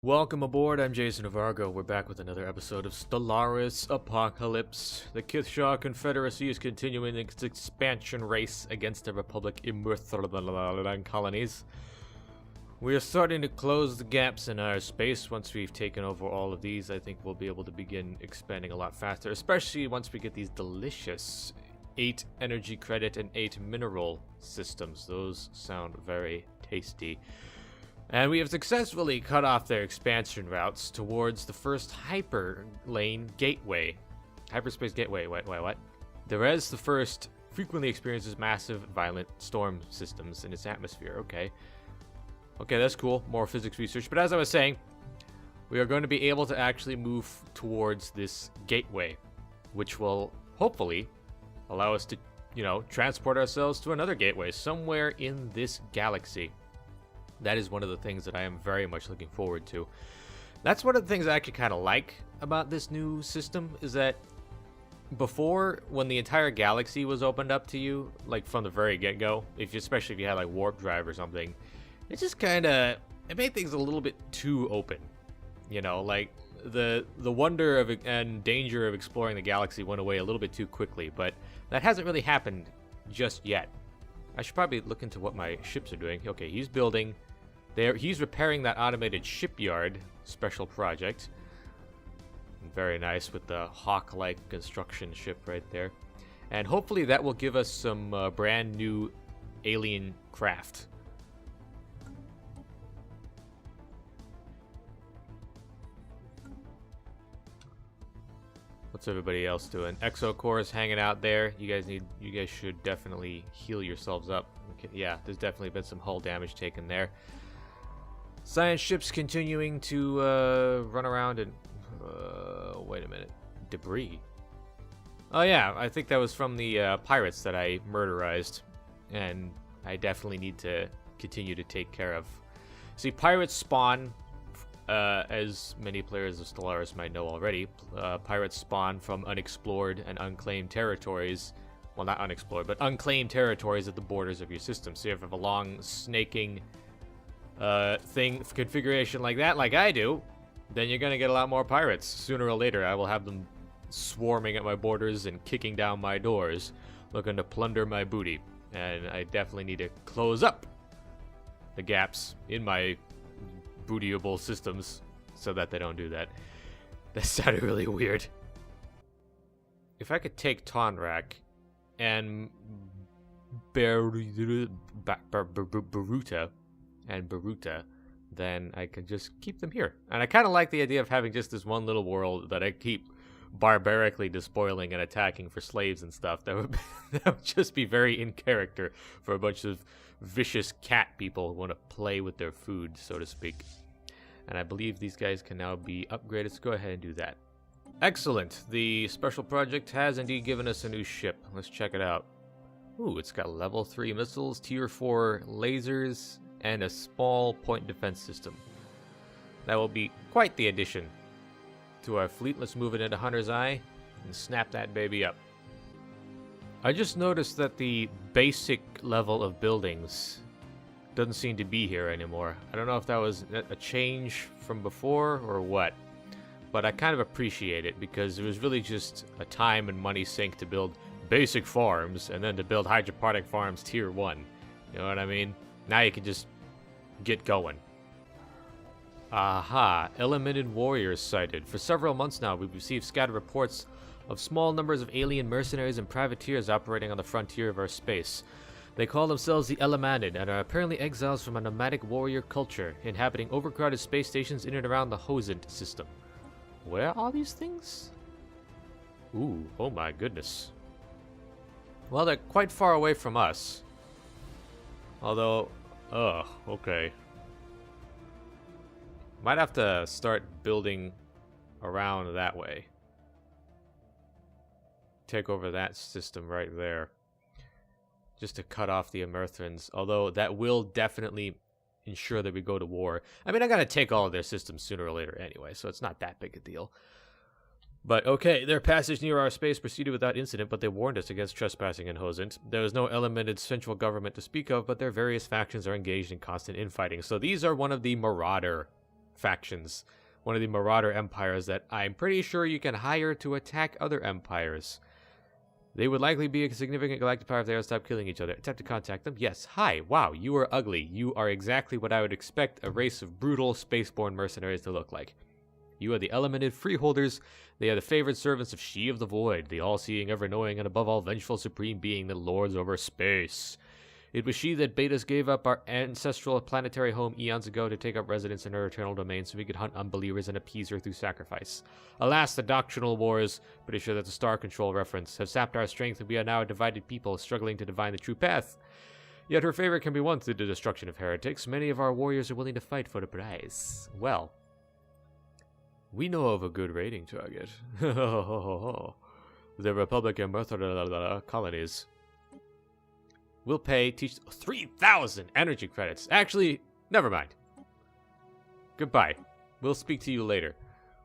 Welcome aboard, I'm JasonOfArgo. We're back with another episode of Stellaris Apocalypse. The Kithshaw Confederacy is continuing its expansion race against the Republic Immortal colonies. We are starting to close the gaps in our space. Once we've taken over all of these, I think we'll be able to begin expanding a lot faster, especially once we get these delicious 8 energy credit and 8 mineral systems. Those sound very tasty. And we have successfully cut off their expansion routes towards the first hyperlane gateway. Hyperspace gateway, wait, what? The Res, the first, frequently experiences massive, violent storm systems in its atmosphere. Okay, that's cool. More physics research. But as I was saying, we are going to be able to actually move towards this gateway, which will hopefully allow us to, transport ourselves to another gateway somewhere in this galaxy. That is one of the things that I am very much looking forward to. That's one of the things I actually kind of like about this new system, is that before, when the entire galaxy was opened up to you, like from the very get-go, especially if you had like warp drive or something, it just kind of, it made things a little bit too open. Like the wonder of and danger of exploring the galaxy went away a little bit too quickly, but that hasn't really happened just yet. I should probably look into what my ships are doing. Okay, he's building. He's repairing that automated shipyard special project. Very nice with the hawk-like construction ship right there. And hopefully that will give us some brand new alien craft. What's everybody else doing? Exocore is hanging out there. You guys should definitely heal yourselves up. Okay, yeah, there's definitely been some hull damage taken there. Science ships continuing to run around and wait a minute, debris. Oh yeah, I think that was from the pirates that I murderized, and I definitely need to continue to take care of. See, pirates spawn. As many players of Stellaris might know already, pirates spawn from unexplored and unclaimed territories. Well, not unexplored, but unclaimed territories at the borders of your system. So if you have a long snaking configuration like that, like I do, then you're going to get a lot more pirates. Sooner or later, I will have them swarming at my borders and kicking down my doors, looking to plunder my booty. And I definitely need to close up the gaps in my bootyable systems so that they don't do that. That sounded really weird. If I could take Tonrak and Baruta, then I could just keep them here. And I kind of like the idea of having just this one little world that I keep barbarically despoiling and attacking for slaves and stuff. That would just be very in character for a bunch of vicious cat people who want to play with their food, so to speak. And I believe these guys can now be upgraded, so go ahead and do that. Excellent. The special project has indeed given us a new ship. Let's check it out. Ooh, it's got level 3 missiles, tier 4 lasers, and a small point defense system. That will be quite the addition to our fleet. Let's move it into Hunter's Eye and snap that baby up. I just noticed that the basic level of buildings doesn't seem to be here anymore. I don't know if that was a change from before or what, but I kind of appreciate it because it was really just a time and money sink to build basic farms and then to build hydroponic farms tier 1. You know what I mean? Now you can just get going. Aha, elemented warriors sighted. For several months now, we've received scattered reports of small numbers of alien mercenaries and privateers operating on the frontier of our space. They call themselves the Elemented and are apparently exiles from a nomadic warrior culture, inhabiting overcrowded space stations in and around the Hosent system. Where are these things? Ooh, oh my goodness. Well, they're quite far away from us. Although, okay. Might have to start building around that way. Take over that system right there. Just to cut off the Emerthans, although that will definitely ensure that we go to war. I mean, I gotta take all of their systems sooner or later anyway, so it's not that big a deal. But okay, their passage near our space proceeded without incident, but they warned us against trespassing in Hosent. There is no elemented central government to speak of, but their various factions are engaged in constant infighting. So these are one of the Marauder factions. One of the marauder empires that I'm pretty sure you can hire to attack other empires. They would likely be a significant galactic power if they don't stop killing each other. Attempt to contact them? Yes. Hi. Wow, you are ugly. You are exactly what I would expect a race of brutal, spaceborne mercenaries to look like. You are the elemented freeholders. They are the favored servants of She of the Void, the all-seeing, ever-knowing, and above all vengeful supreme being that lords over space. It was she that bade us give up our ancestral planetary home eons ago to take up residence in her eternal domain so we could hunt unbelievers and appease her through sacrifice. Alas, the doctrinal wars, pretty sure that's a Star Control reference, have sapped our strength and we are now a divided people struggling to divine the true path. Yet her favor can be won through the destruction of heretics. Many of our warriors are willing to fight for the prize. Well, we know of a good raiding target. The Republic and Murtha colonies. We'll pay, teach 3,000 energy credits. Actually, never mind. Goodbye. We'll speak to you later,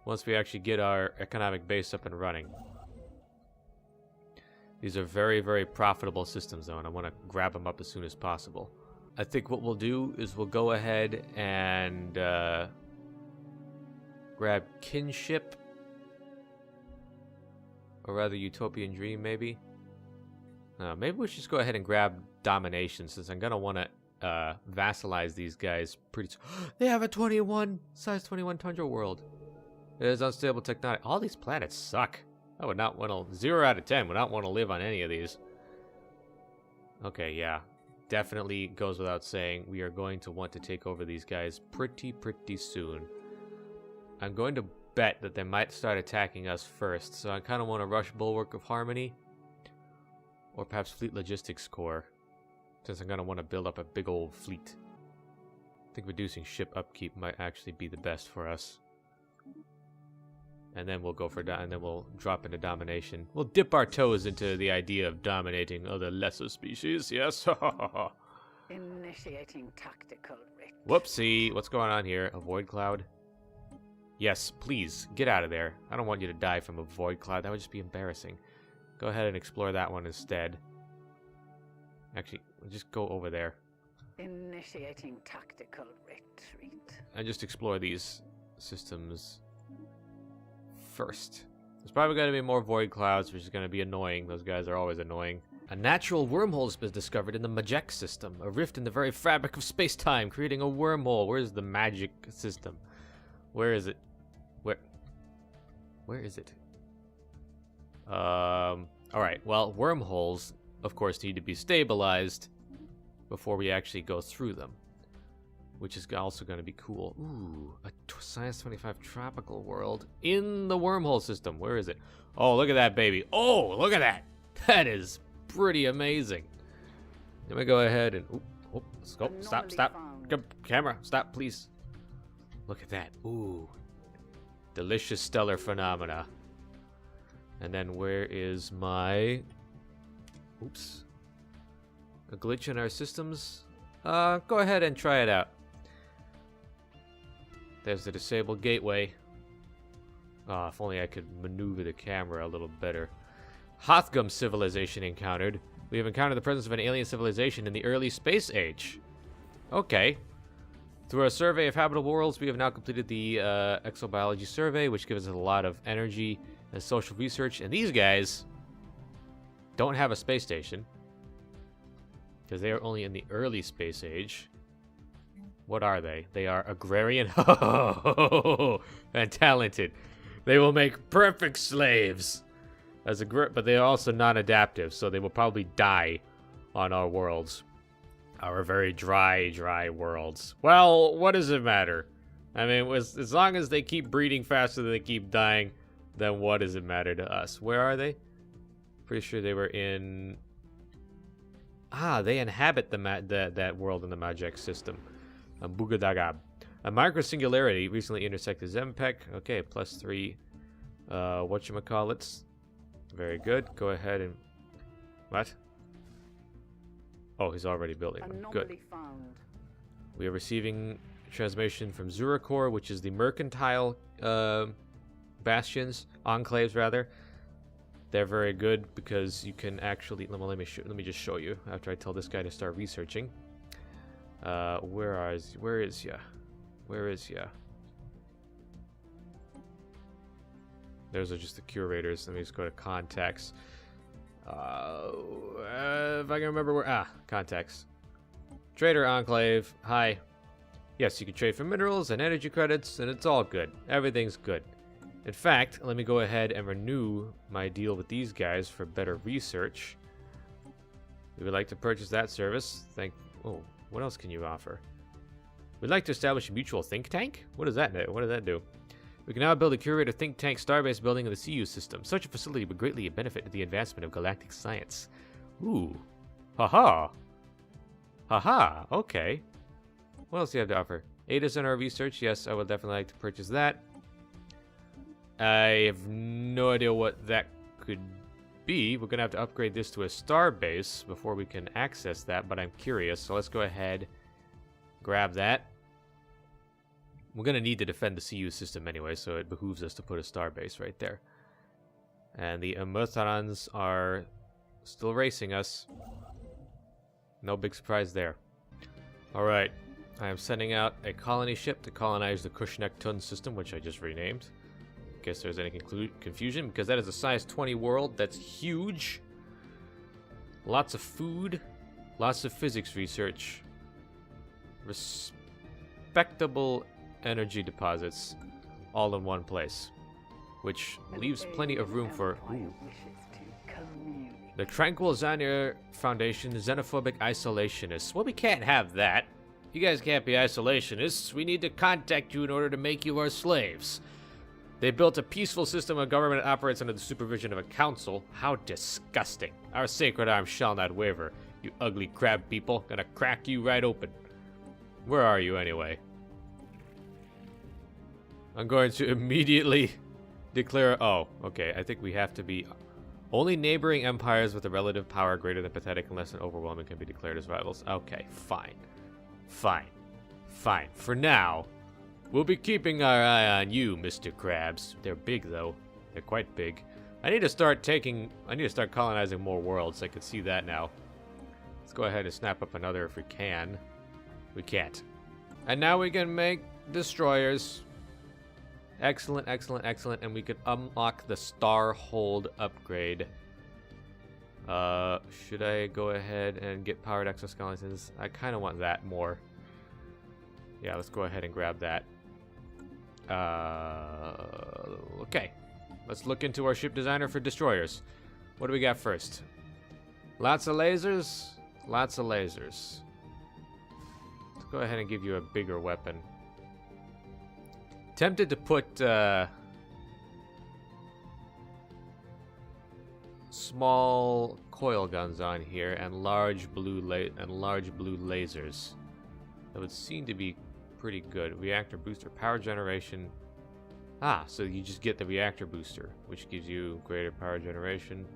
once we actually get our economic base up and running. These are very, very profitable systems, though, and I want to grab them up as soon as possible. I think what we'll do is we'll go ahead and grab Kinship, or rather Utopian Dream, maybe. Maybe we should just go ahead and grab Domination, since I'm going to want to vassalize these guys pretty soon. They have a size 21 tundra world. It is unstable tectonic. All these planets suck. I would not want to, 0 out of 10, would not want to live on any of these. Okay, yeah. Definitely goes without saying, we are going to want to take over these guys pretty soon. I'm going to bet that they might start attacking us first, so I kind of want to rush Bulwark of Harmony. Or perhaps Fleet Logistics Corps, since I'm going to want to build up a big old fleet. I think reducing ship upkeep might actually be the best for us. And then we'll go for and then we'll drop into domination. We'll dip our toes into the idea of dominating other lesser species, yes? Initiating tactical retreat. Whoopsie, what's going on here? A void cloud? Yes, please, get out of there. I don't want you to die from a void cloud. That would just be embarrassing. Go ahead and explore that one instead. Actually, just go over there. Initiating tactical retreat. And just explore these systems first. There's probably going to be more void clouds, which is going to be annoying. Those guys are always annoying. A natural wormhole has been discovered in the Majek system. A rift in the very fabric of space-time, creating a wormhole. Where's the magic system? Where is it? Where is it? Alright, well, wormholes, of course, need to be stabilized before we actually go through them, which is also going to be cool. Ooh, a Science 25 tropical world in the wormhole system. Where is it? Oh, look at that, baby. Oh, look at that. That is pretty amazing. Let me go ahead and... Oh, let's go. Stop. Camera, stop, please. Look at that. Ooh. Delicious stellar phenomena. And then where is my... Oops. A glitch in our systems? Go ahead and try it out. There's the disabled gateway. Ah, if only I could maneuver the camera a little better. Hothgum civilization encountered. We have encountered the presence of an alien civilization in the early space age. Okay. Through our survey of habitable worlds, we have now completed the exobiology survey, which gives us a lot of energy and social research. And these guys don't have a space station, because they are only in the early space age. What are they? They are agrarian and talented. They will make perfect slaves, but they are also non-adaptive, so they will probably die on our worlds. Our very dry worlds. Well, what does it matter? I mean, as long as they keep breeding faster than they keep dying, then what does it matter to us? Where are they? Pretty sure they were in... Ah, they inhabit that world in the Majek system. Bugadagab. A microsingularity recently intersected Zempek. Okay, +3. Whatchamacallits. Very good. Go ahead and... What? Oh, he's already building them. Good. Found. We are receiving transmission from Zurikor, which is the mercantile bastions, enclaves rather. They're very good because you can actually... Let me just show you after I tell this guy to start researching. Where is ya? Those are just the curators. Let me just go to contacts. If I can remember where... contacts. Trader Enclave. Hi. Yes, you can trade for minerals and energy credits, and it's all good. Everything's good. In fact, let me go ahead and renew my deal with these guys for better research. We would like to purchase that service. Oh, what else can you offer? We'd like to establish a mutual think tank? What does that do? What does that do? We can now build a curator think tank starbase building in the CU system. Such a facility would greatly benefit to the advancement of galactic science. Ooh. Haha. Haha. Okay. What else do you have to offer? Aid us in our research. Yes, I would definitely like to purchase that. I have no idea what that could be. We're going to have to upgrade this to a starbase before we can access that, but I'm curious. So let's go ahead, grab that. We're going to need to defend the CU system anyway, so it behooves us to put a starbase right there. And the Amutharans are still racing us. No big surprise there. Alright, I am sending out a colony ship to colonize the Kushnek-Tun system, which I just renamed. Guess there's any confusion, because that is a size 20 world. That's huge. Lots of food. Lots of physics research. Respectable energy deposits all in one place, which leaves plenty of room for the Tranquil Zanier Foundation xenophobic isolationists. Well, we can't have that. You guys can't be isolationists. We need to contact you in order to make you our slaves. They built a peaceful system of government that operates under the supervision of a council. How disgusting. Our sacred arm shall not waver. You ugly crab people. Gonna crack you right open. Where are you anyway? I'm going to immediately declare... Oh, okay. I think we have to be... Only neighboring empires with a relative power greater than pathetic and less than overwhelming can be declared as rivals. Okay, fine. Fine. Fine. For now, we'll be keeping our eye on you, Mr. Krabs. They're big, though. They're quite big. I need to start colonizing more worlds. I can see that now. Let's go ahead and snap up another if we can. We can't. And now we can make destroyers. Excellent, excellent, excellent. And we could unlock the Starhold upgrade. Should I go ahead and get powered exoskeletons? I kind of want that more. Yeah, let's go ahead and grab that. Okay. Let's look into our ship designer for destroyers. What do we got first? Lots of lasers. Lots of lasers. Let's go ahead and give you a bigger weapon. Tempted to put small coil guns on here and large blue lasers. That would seem to be pretty good. Reactor booster, power generation. So you just get the reactor booster, which gives you greater power generation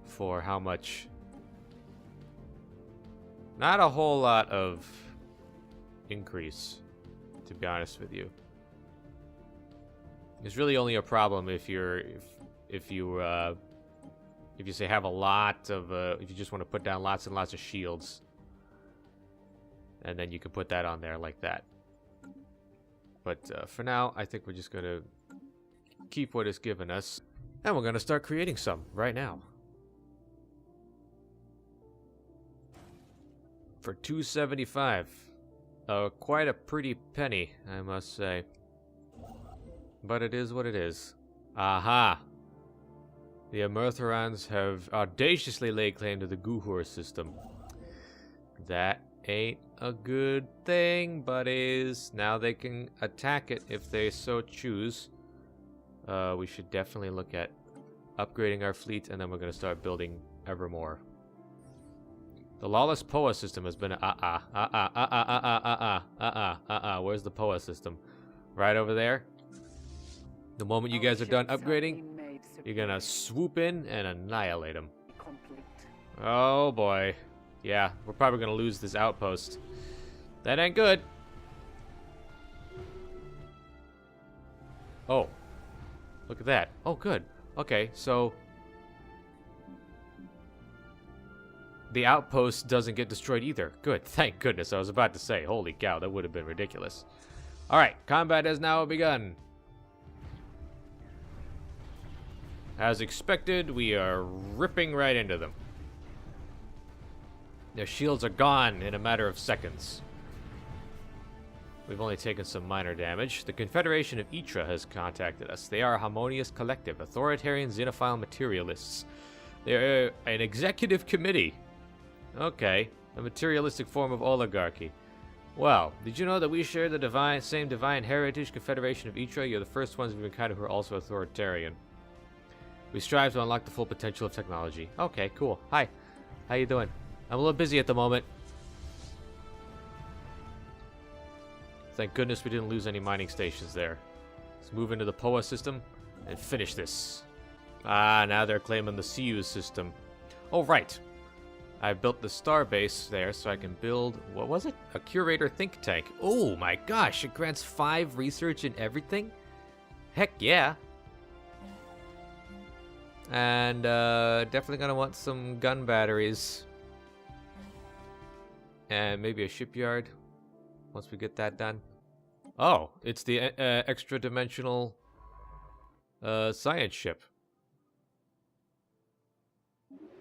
for how much? Not a whole lot of increase, to be honest with you. It's really only a problem if you say have a lot of if you just want to put down lots and lots of shields, and then you can put that on there like that. But for now, I think we're just gonna keep what it's given us, and we're gonna start creating some right now. For $275, quite a pretty penny, I must say. But it is what it is. Aha! The Amurtharans have audaciously laid claim to the Guhur system. That ain't a good thing, buddies. Now they can attack it if they so choose. We should definitely look at upgrading our fleet, and then we're going to start building ever more. The lawless POA system has been where's the POA system? Right over there. The moment you guys are done upgrading, you're gonna swoop in and annihilate them. Oh boy. Yeah, we're probably gonna lose this outpost. That ain't good. Oh. Look at that. Oh, good. Okay, so the outpost doesn't get destroyed either. Good. Thank goodness. I was about to say, holy cow, that would have been ridiculous. Alright, combat has now begun. As expected, we are ripping right into them. Their shields are gone in a matter of seconds. We've only taken some minor damage. The Confederation of Ytra has contacted us. They are a harmonious collective, authoritarian xenophile materialists. They are an executive committee. Okay, a materialistic form of oligarchy. Well, did you know that we share the same divine heritage, Confederation of Ytra? You're the first ones we've encountered who are also authoritarian. We strive to unlock the full potential of technology. Okay, cool. Hi. How you doing? I'm a little busy at the moment. Thank goodness we didn't lose any mining stations there. Let's move into the POA system and finish this. Ah, now they're claiming the CU system. Oh, right. I built the star base there so I can build, what was it? A curator think tank. Oh my gosh, it grants 5 research in everything? Heck yeah. And definitely gonna want some gun batteries. And maybe a shipyard once we get that done. Oh, it's the extra-dimensional science ship.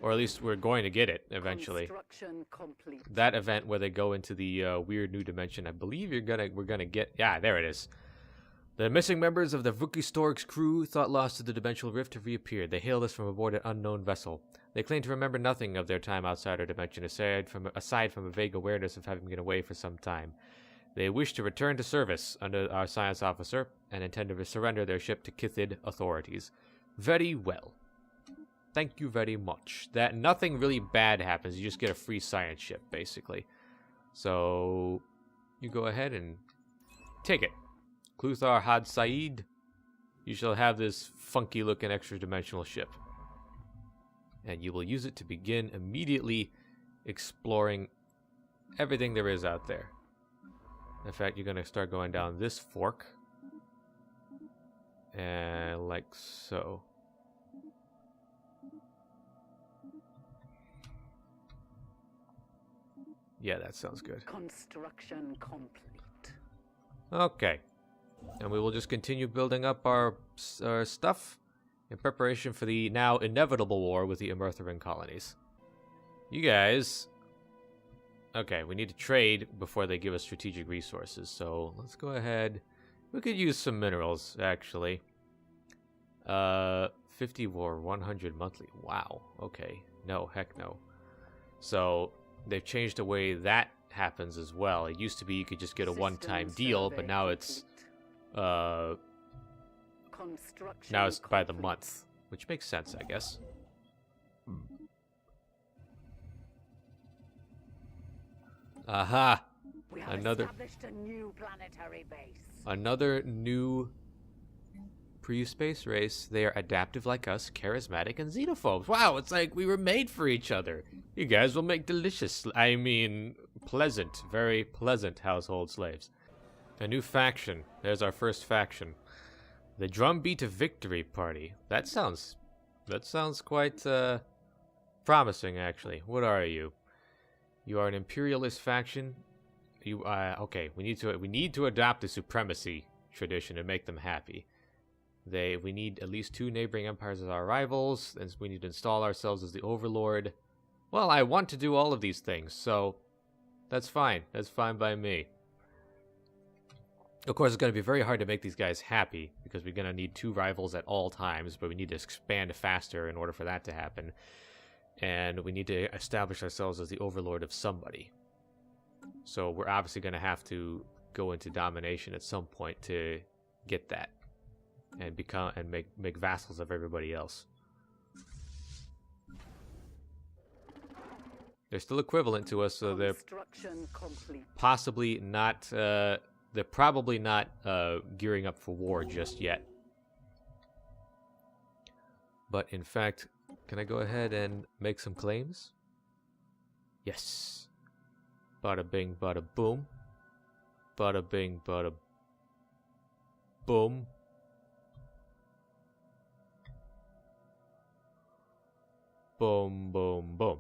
Or at least we're going to get it eventually. Construction complete. That event where they go into the weird new dimension, I believe we're gonna get. Yeah, there it is. The missing members of the Vukistorg's crew, thought lost to the dimensional rift, have reappeared. They hailed us from aboard an unknown vessel. They claim to remember nothing of their time outside our dimension, aside from a vague awareness of having been away for some time. They wish to return to service under our science officer and intend to surrender their ship to Kithid authorities. Very well. Thank you very much. That nothing really bad happens. You just get a free science ship, basically. So you go ahead and take it. Kluthar Had Said, you shall have this funky-looking extra-dimensional ship. And you will use it to begin immediately exploring everything there is out there. In fact, you're going to start going down this fork. And like so. Yeah, that sounds good. Construction complete. Okay. And we will just continue building up our stuff in preparation for the now inevitable war with the Emertherin colonies. You guys... Okay, we need to trade before they give us strategic resources, so let's go ahead. We could use some minerals, actually. 50 or 100 monthly. Wow, okay. No, heck no. So, they've changed the way that happens as well. It used to be you could just get a one-time deal, but now it's... now it's by the month, which makes sense, I guess. Aha! We have established a new planetary base. Another new pre-space race. They are adaptive like us, charismatic and xenophobes. Wow, it's like we were made for each other. You guys will make delicious, I mean, pleasant, very pleasant household slaves. A new faction. There's our first faction. The Drumbeat of Victory Party. That sounds quite promising, actually. What are you? You are an imperialist faction. You okay? We need to adopt the supremacy tradition and make them happy. We need at least 2 neighboring empires as our rivals, and we need to install ourselves as the overlord. Well, I want to do all of these things, so that's fine. That's fine by me. Of course, it's going to be very hard to make these guys happy, because we're going to need 2 rivals at all times, but we need to expand faster in order for that to happen. And we need to establish ourselves as the overlord of somebody. So we're obviously going to have to go into domination at some point to get that. And make vassals of everybody else. They're still equivalent to us, so they're possibly not... they're probably not gearing up for war just yet. But in fact, can I go ahead and make some claims? Yes. Bada bing, bada boom. Bada bing, bada boom. Boom, boom, boom.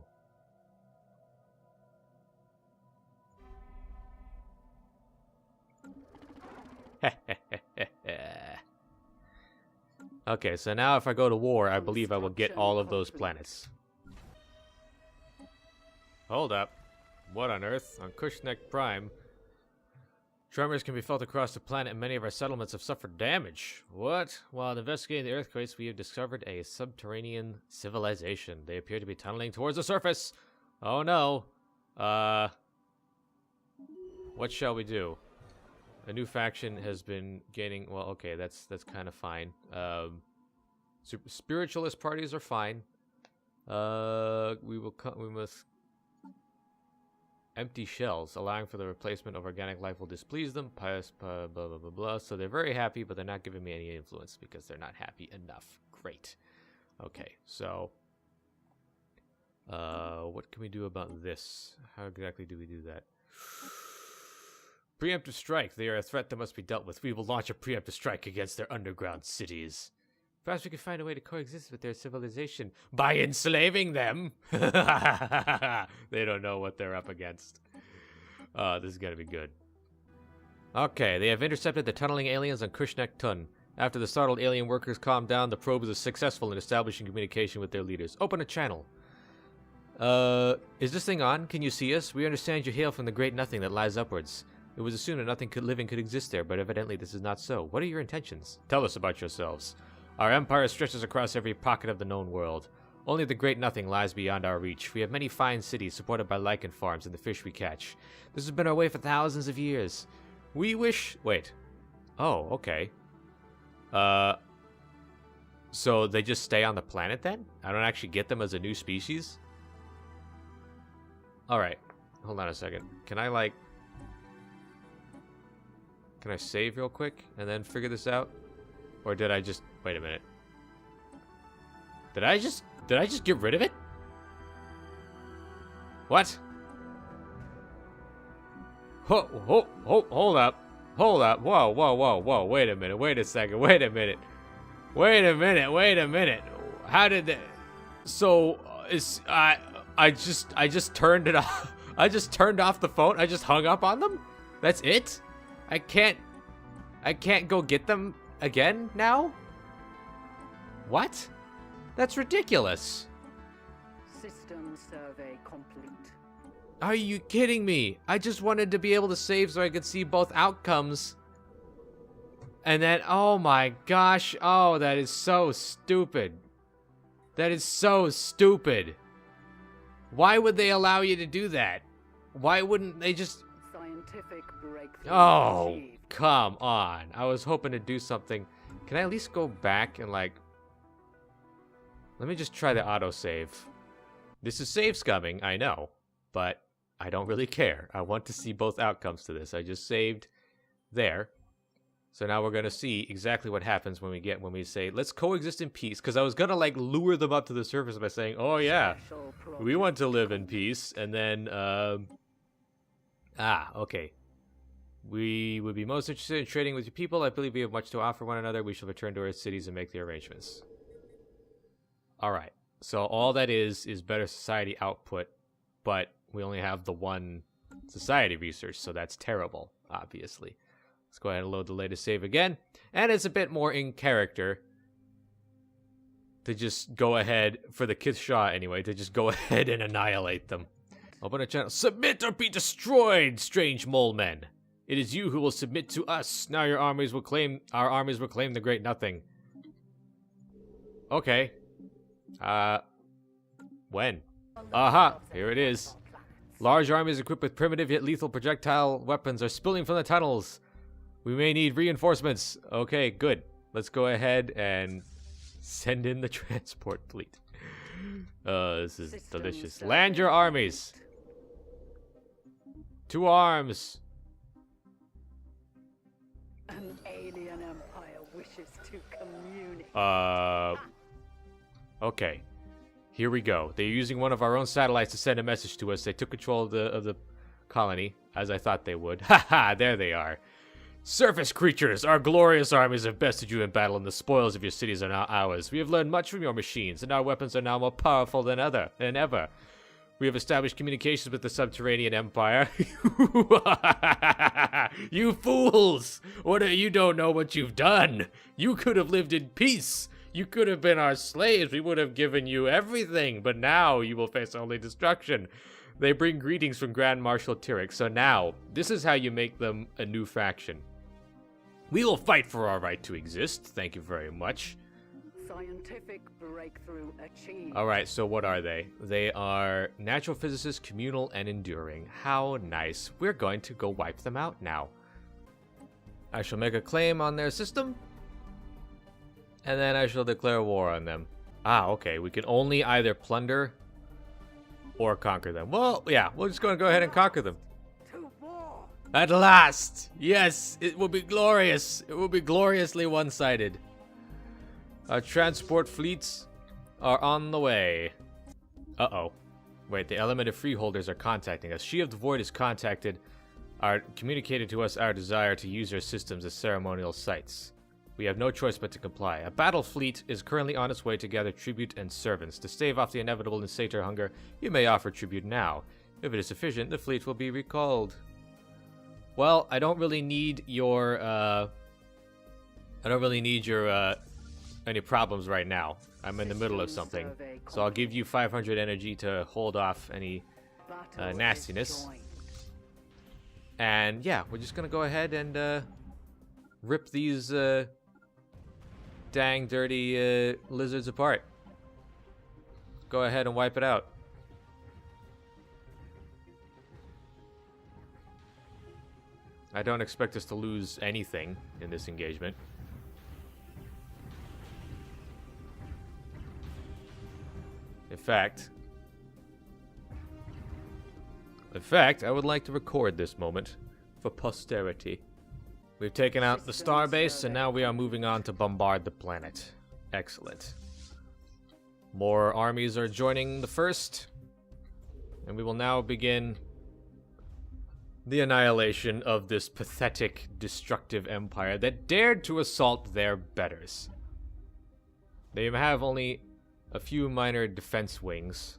Okay, so now if I go to war, I believe I will get all of those planets. Hold up. What on Earth? On Kushnek Prime, tremors can be felt across the planet and many of our settlements have suffered damage. What? While investigating the earthquakes, we have discovered a subterranean civilization. They appear to be tunneling towards the surface. Oh no. What shall we do? A new faction has been gaining... Well, okay, that's kind of fine. Spiritualist parties are fine. We must... Empty shells, allowing for the replacement of organic life will displease them. Pious, blah, blah, blah, blah. So they're very happy, but they're not giving me any influence because they're not happy enough. Great. Okay, so... what can we do about this? How exactly do we do that? Preemptive strike. They are a threat that must be dealt with. We will launch a preemptive strike against their underground cities. Perhaps we can find a way to coexist with their civilization by enslaving them. They don't know what they're up against. This is gonna be good. Okay, they have intercepted the tunneling aliens on Kushnek Tun. After the startled alien workers calmed down, the probe was successful in establishing communication with their leaders. Open a channel. Is this thing on? Can you see us? We understand you hail from the great nothing that lies upwards. It was assumed that nothing living could exist there, but evidently this is not so. What are your intentions? Tell us about yourselves. Our empire stretches across every pocket of the known world. Only the great nothing lies beyond our reach. We have many fine cities supported by lichen farms and the fish we catch. This has been our way for thousands of years. We wish... Wait. Oh, okay. So they just stay on the planet then? I don't actually get them as a new species? Alright. Hold on a second. Can I, like... Can I save real quick and then figure this out? Or did I just... Wait a minute. Did I just get rid of it? What? Hold up. Hold up. Whoa. Wait a minute. Wait a second. Wait a minute. How did that... So, I just turned it off. I just turned off the phone. I just hung up on them? That's it? I can't go get them again now? What? That's ridiculous. System survey complete. Are you kidding me? I just wanted to be able to save so I could see both outcomes. And then, oh my gosh. Oh, that is so stupid. That is so stupid. Why would they allow you to do that? Why wouldn't they just... Scientific breakthrough. Oh, achieved. come on. I was hoping to do something. Can I at least go back and, like... Let me just try the autosave. This is save scumming, I know. But I don't really care. I want to see both outcomes to this. I just saved there. So now we're going to see exactly what happens when we say, let's coexist in peace. Because I was going to, like, lure them up to the surface by saying, oh, yeah, we want to live in peace. And then, okay. We would be most interested in trading with your people. I believe we have much to offer one another. We shall return to our cities and make the arrangements. All right. So all that is better society output. But we only have the one society research. So that's terrible, obviously. Let's go ahead and load the latest save again. And it's a bit more in character to just go ahead, for the Kith Shah anyway, to just go ahead and annihilate them. Open a channel. Submit or be destroyed, strange mole men. It is you who will submit to us. Now our armies will claim the great nothing. Okay. When? Aha, here it is. Large armies equipped with primitive yet lethal projectile weapons are spilling from the tunnels. We may need reinforcements. Okay, good. Let's go ahead and send in the transport fleet. This is delicious. Land your armies. 2 arms. An alien empire wishes to communicate. Okay. Here we go. They're using one of our own satellites to send a message to us. They took control of the colony, as I thought they would. Haha, there they are. Surface creatures, our glorious armies have bested you in battle, and the spoils of your cities are now ours. We have learned much from your machines, and our weapons are now more powerful than ever. We have established communications with the subterranean empire. You fools! You don't know what you've done. You could have lived in peace. You could have been our slaves. We would have given you everything. But now you will face only destruction. They bring greetings from Grand Marshal Tyrek. So now, this is how you make them a new faction. We will fight for our right to exist. Thank you very much. Scientific breakthrough achieved. Alright, so what are they? They are natural physicists, communal, and enduring. How nice. We're going to go wipe them out now. I shall make a claim on their system. And then I shall declare war on them. Ah, okay. We can only either plunder or conquer them. Well, yeah, we're just going to go ahead and conquer them. To war. At last! Yes, it will be glorious. It will be gloriously one-sided. Our transport fleets are on the way. Uh-oh. Wait, the Elemented Freeholders are contacting us. She of the Void is communicated to us our desire to use their systems as ceremonial sites. We have no choice but to comply. A battle fleet is currently on its way to gather tribute and servants. To stave off the inevitable and satyr hunger, you may offer tribute now. If it is sufficient, the fleet will be recalled. Well, I don't really need your, any problems right now. I'm in the middle of something. So I'll give you 500 energy to hold off any nastiness. And yeah, we're just gonna go ahead and rip these dang dirty lizards apart. Go ahead and wipe it out. I don't expect us to lose anything in this engagement. In fact, I would like to record this moment for posterity. We've taken out the starbase, and now we are moving on to bombard the planet. Excellent. More armies are joining the first, and we will now begin the annihilation of this pathetic, destructive empire that dared to assault their betters. They have only a few minor defense wings.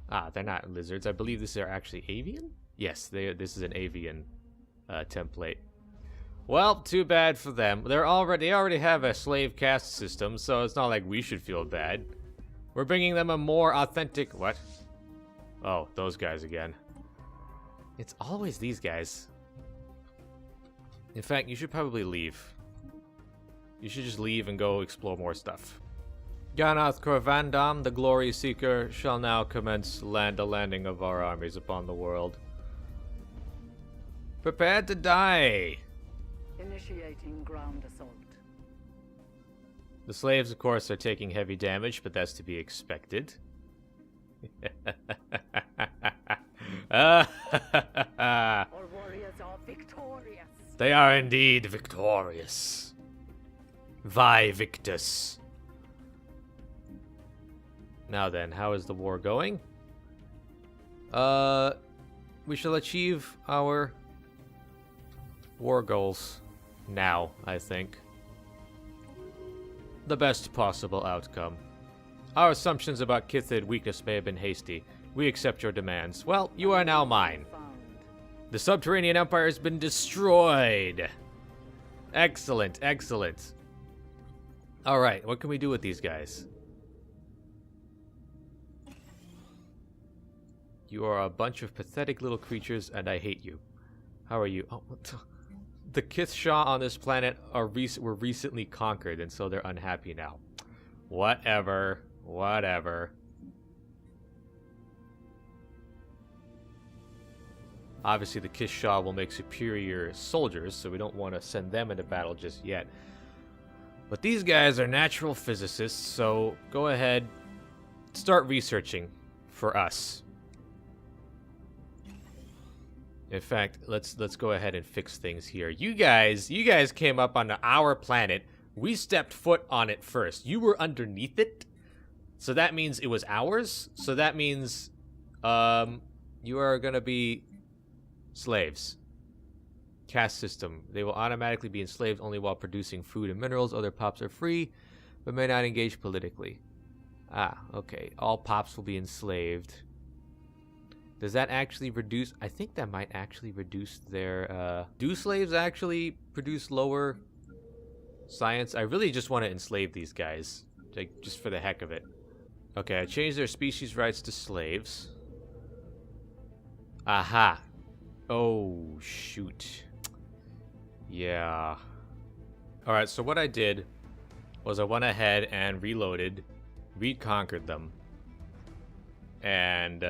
Ah, they're not lizards. I believe these are actually avian? Yes, this is an avian template. Well, too bad for them. They already have a slave caste system, so it's not like we should feel bad. We're bringing them a more authentic... What? Oh, those guys again. It's always these guys. In fact, you should probably leave. You should just leave and go explore more stuff. Ganath Korvandam, the Glory Seeker, shall now commence the landing of our armies upon the world. Prepare to die! Initiating ground assault. The slaves, of course, are taking heavy damage, but that's to be expected. Our warriors are victorious. They are indeed victorious. Vi Victus. Now then, how is the war going? We shall achieve our war goals now, I think. The best possible outcome. Our assumptions about Kithid weakness may have been hasty. We accept your demands. Well, you are now mine. The Subterranean Empire has been destroyed. Excellent, excellent. Alright, what can we do with these guys? You are a bunch of pathetic little creatures, and I hate you. How are you? Oh, the Kithshaw on this planet were recently conquered, and so they're unhappy now. Whatever. Whatever. Obviously, the Kithshaw will make superior soldiers, so we don't want to send them into battle just yet. But these guys are natural physicists, so go ahead, start researching for us. In fact, let's go ahead and fix things here. You guys came up on our planet. We stepped foot on it first. You were underneath it, so that means it was ours. So that means, you are gonna be slaves. Caste system. They will automatically be enslaved only while producing food and minerals. Other pops are free, but may not engage politically. Ah, okay. All pops will be enslaved. Does that actually reduce... I think that might actually reduce their... Do slaves actually produce lower Science. I really just want to enslave these guys. Like, just for the heck of it. Okay, I changed their species rights to slaves. Aha. Oh, shoot. Yeah. Alright, so what I did was I went ahead and reloaded, reconquered them, and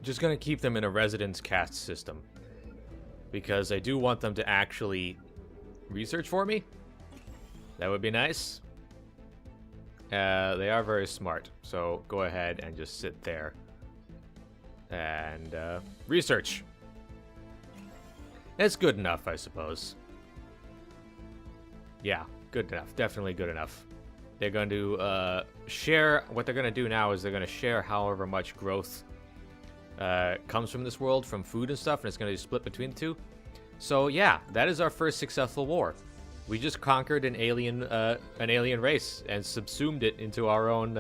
just gonna keep them in a residence caste system because I do want them to actually research for me. That would be nice. They are very smart, so go ahead and just sit there and research. It's good enough, I suppose. Yeah, good enough. Definitely good enough. They're going to share. What they're going to do now is they're going to share however much growth comes from this world, from food and stuff, and it's going to split between the two. So yeah, that is our first successful war. We just conquered an alien race and subsumed it into our own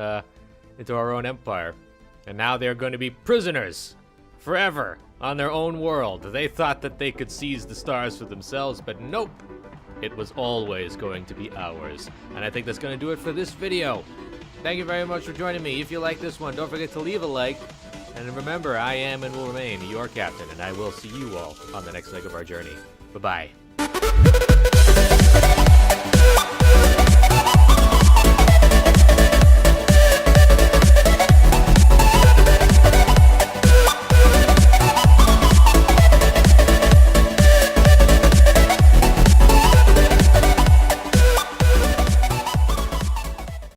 empire, and now they're going to be prisoners forever on their own world. They thought that they could seize the stars for themselves, but nope. It was always going to be ours. And I think that's going to do it for this video. Thank you very much for joining me. If you like this one, don't forget to leave a like. And remember, I am and will remain your captain, and I will see you all on the next leg of our journey. Bye-bye.